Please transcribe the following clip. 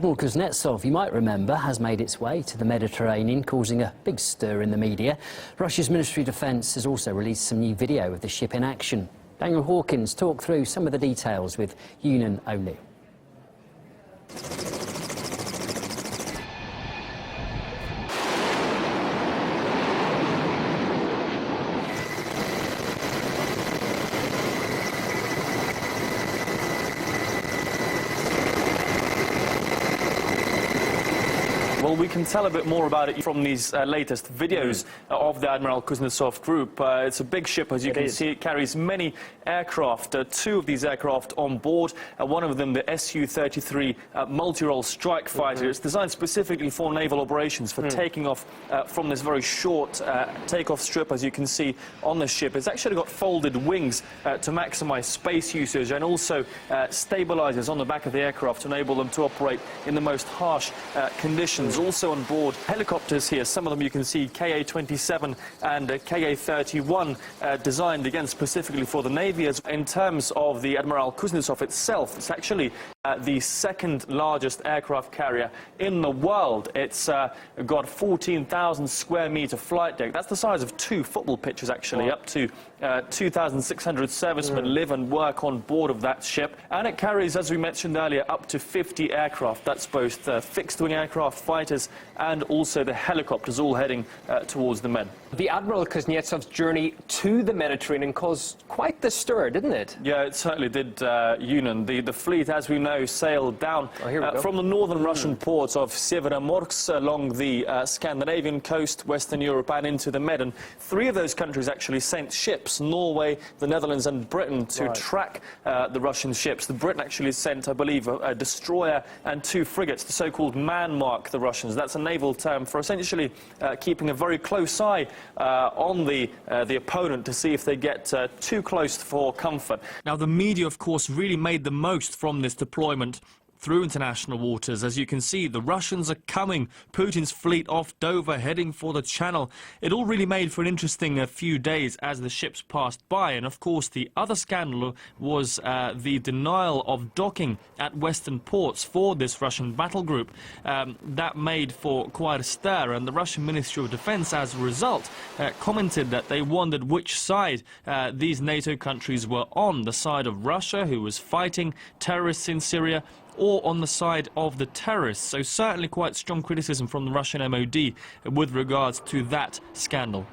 Admiral Kuznetsov, you might remember, has made its way to the Mediterranean, causing a big stir in the media. Russia's Ministry of Defence has also released some new video of the ship in action. Daniel Hawkins talked through some of the details with Yunan O'Neill. Well, we can tell a bit more about it from these latest videos of the Admiral Kuznetsov group. It's a big ship, as you can see. It carries many aircraft, two of these aircraft on board. One of them, the Su-33 multi-role strike fighter. It's designed specifically for naval operations, for taking off from this very short takeoff strip, as you can see on the ship. It's actually got folded wings to maximize space usage, and also stabilizers on the back of the aircraft to enable them to operate in the most harsh conditions. Also on board helicopters here, some of them you can see Ka-27 and Ka-31, designed again specifically for the Navy. As in terms of the Admiral Kuznetsov itself, it's actually the second largest aircraft carrier in the world. It's got 14,000 square metre flight deck. That's the size of 2 football pitches, actually. Wow. Up to 2,600 servicemen live and work on board of that ship. And it carries, as we mentioned earlier, up to 50 aircraft. That's both fixed-wing aircraft, fighters, and also the helicopters, all heading towards the Med. The Admiral Kuznetsov's journey to the Mediterranean caused quite the stir, didn't it? Yeah, it certainly did, Yunan. The fleet, as we know, sailed down from the northern Russian ports of Severomorsk along the Scandinavian coast, Western Europe, and into the Med. And 3 of those countries actually sent ships, Norway, the Netherlands and Britain, to track the Russian ships. The Britain actually sent, I believe, a destroyer and 2 frigates, the so-called man-mark the Russians. That's a naval term for essentially keeping a very close eye on the opponent to see if they get too close for comfort. Now, the media, of course, really made the most from this deployment through international waters. As you can see, the Russians are coming. Putin's fleet off Dover, heading for the Channel. It all really made for an interesting few days as the ships passed by. And of course, the other scandal was the denial of docking at Western ports for this Russian battle group. That made for quite a stir, and the Russian Ministry of Defence, as a result, commented that they wondered which side these NATO countries were on, the side of Russia, who was fighting terrorists in Syria, or on the side of the terrorists. So certainly quite strong criticism from the Russian MOD with regards to that scandal.